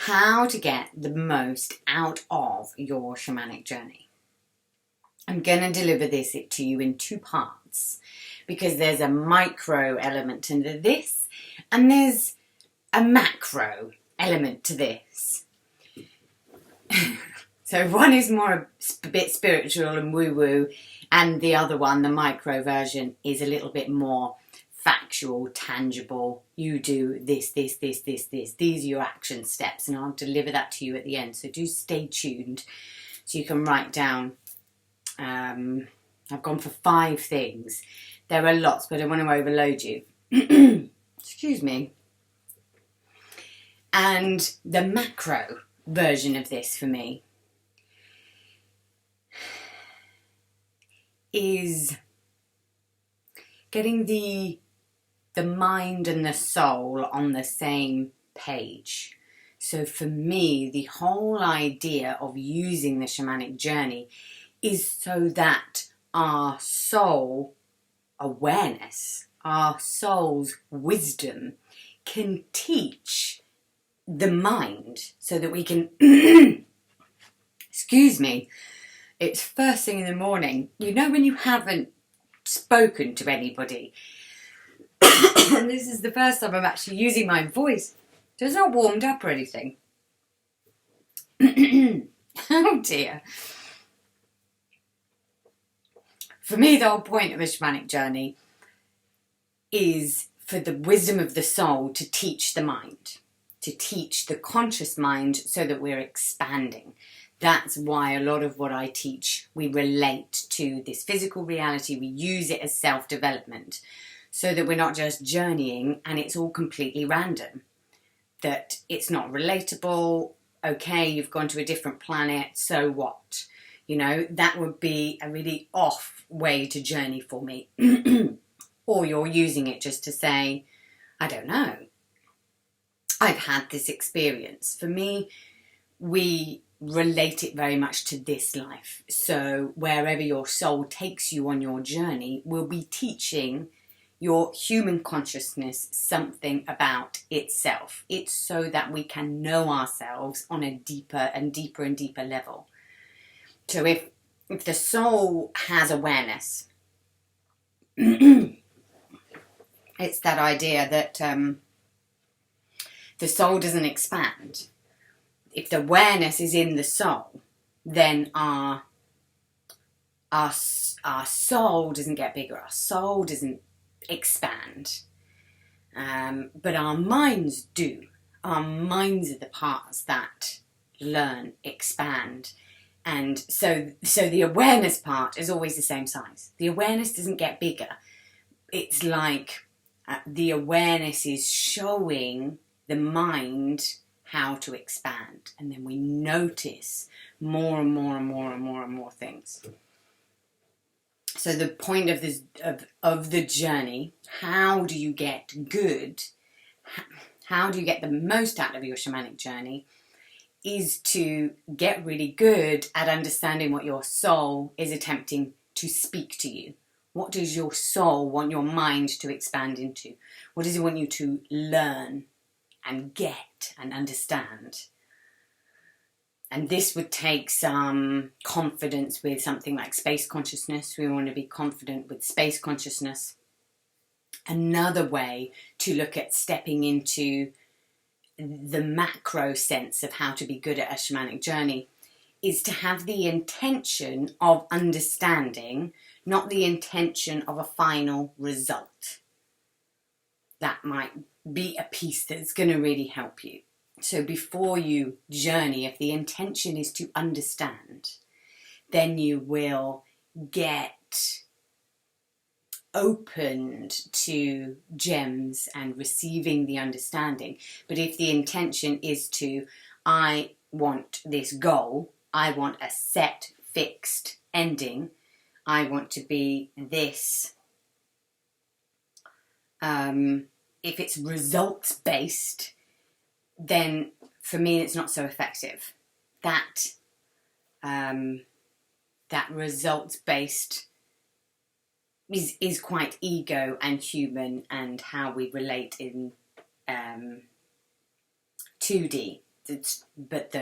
how to get the most out of your shamanic journey. I'm going to deliver this to you in two parts because there's a micro element to this and there's a macro element to this. So one is more a bit spiritual and woo-woo, and the other one, the micro version, is a little bit more factual, tangible. You do this, this, this, this, this. These are your action steps, and I'll deliver that to you at the end. So do stay tuned so you can write down. I've gone for 5 things. There are lots, but I don't want to overload you. Excuse me. And the macro version of this for me is getting the mind and the soul on the same page. So for me, the whole idea of using the shamanic journey is so that our soul awareness, our soul's wisdom can teach the mind so that we can, excuse me, it's first thing in the morning. You know when you haven't spoken to anybody, and this is the first time I'm actually using my voice, so it's not warmed up or anything. Oh dear. For me, the whole point of a shamanic journey is for the wisdom of the soul to teach the mind, to teach the conscious mind so that we're expanding. That's why a lot of what I teach, we relate to this physical reality. We use it as self-development so that we're not just journeying and it's all completely random, that it's not relatable. Okay, you've gone to a different planet, so what? You know, that would be a really off way to journey for me. Or you're using it just to say, I don't know, I've had this experience. For me, we relate it very much to this life. So wherever your soul takes you on your journey will be teaching your human consciousness something about itself. It's so that we can know ourselves on a deeper and deeper and deeper level. So if the soul has awareness, it's that idea that the soul doesn't expand. If the awareness is in the soul, then our soul doesn't get bigger. Our soul doesn't expand. But our minds do. Our minds are the parts that learn, expand. And so the awareness part is always the same size. The awareness doesn't get bigger. It's like the awareness is showing the mind how to expand. And then we notice more and more and more and more and more things. So the point of this of the journey, how do you get good? How do you get the most out of your shamanic journey? Is to get really good at understanding what your soul is attempting to speak to you. What does your soul want your mind to expand into? What does it want you to learn and get and understand? And this would take some confidence with something like space consciousness. We want to be confident with space consciousness. Another way to look at stepping into the macro sense of how to be good at a shamanic journey is to have the intention of understanding, not the intention of a final result. That might be a piece that's going to really help you. So before you journey, if the intention is to understand, then you will get opened to gems and receiving the understanding. But if the intention is to, I want this goal, I want a set, fixed ending, I want to be this, if it's results based, then for me it's not so effective. That results based is quite ego and human and how we relate in 2D. but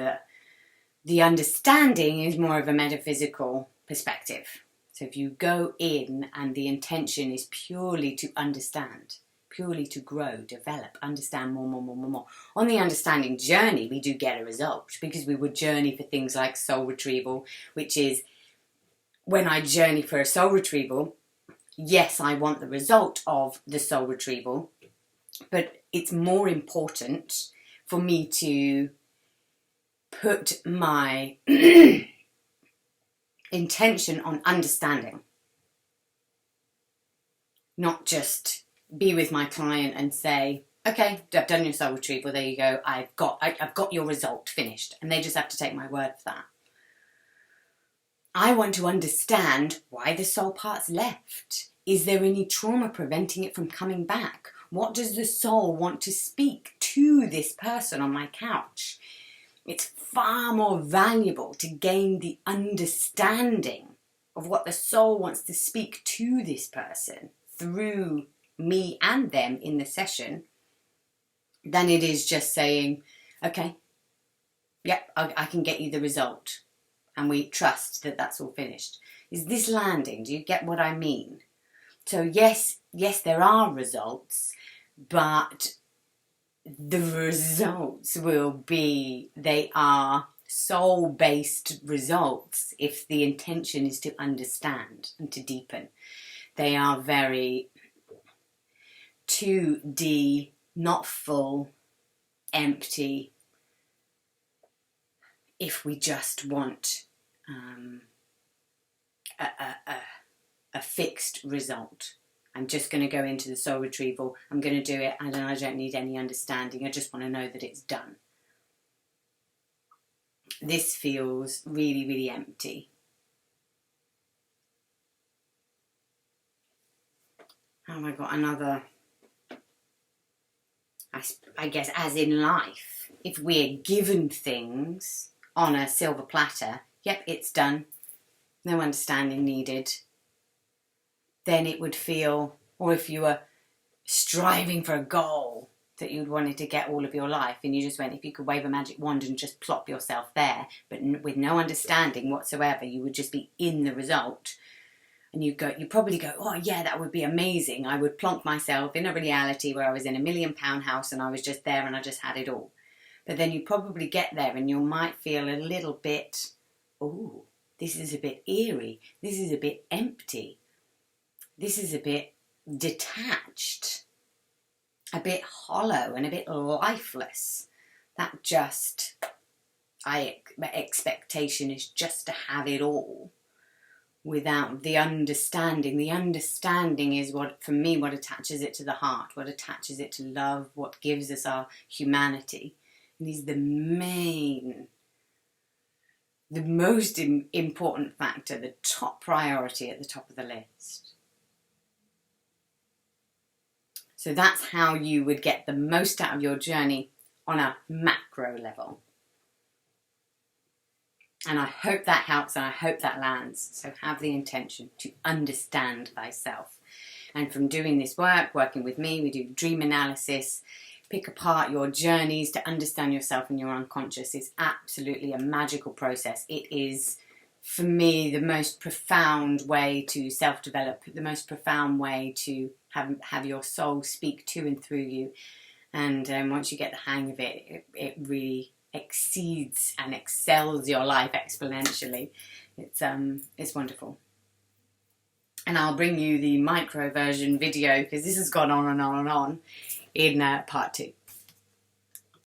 the understanding is more of a metaphysical perspective. So if you go in and the intention is purely to understand, purely to grow, develop, understand more. On the understanding journey, we do get a result, because we would journey for things like soul retrieval, which is when I journey for a soul retrieval, yes, I want the result of the soul retrieval, but it's more important for me to put my intention on understanding, not just be with my client and say, okay, I've done your soul retrieval, there you go, I've got your result finished, and they just have to take my word for that. I want to understand why the soul part's left. Is there any trauma preventing it from coming back? What does the soul want to speak to this person on my couch? It's far more valuable to gain the understanding of what the soul wants to speak to this person through me and them in the session than it is just saying, okay, yep, I can get you the result. And we trust that that's all finished. Is this landing? Do you get what I mean? So yes, there are results, but the results will be, they are soul-based results if the intention is to understand and to deepen. They are very 2D, not full, empty, if we just want a fixed result. I'm just going to go into the soul retrieval, I'm going to do it, and I don't need any understanding, I just want to know that it's done. This feels really, really empty. Oh, I got another, I guess, as in life, if we're given things on a silver platter, yep, it's done, no understanding needed, then it would feel, or if you were striving for a goal that you'd wanted to get all of your life, and you just went, if you could wave a magic wand and just plop yourself there, but with no understanding whatsoever, you would just be in the result, and you probably go, oh yeah, that would be amazing, I would plonk myself in a reality where I was in £1 million house and I was just there and I just had it all. But then you probably get there and you might feel a little bit, oh, this is a bit eerie, this is a bit empty, this is a bit detached, a bit hollow and a bit lifeless. That just, my expectation is just to have it all without the understanding. The understanding is what, for me, what attaches it to the heart, what attaches it to love, what gives us our humanity. And is the most important factor, the top priority at the top of the list. So that's how you would get the most out of your journey on a macro level. And I hope that helps and I hope that lands. So have the intention to understand thyself. And from doing this work, working with me, we do dream analysis, pick apart your journeys to understand yourself and your unconscious. It's absolutely a magical process. It is, for me, the most profound way to self-develop, the most profound way to have your soul speak to and through you. And once you get the hang of it, it really exceeds and excels your life exponentially. It's wonderful. And I'll bring you the micro version video, because this has gone on and on and on, in part 2.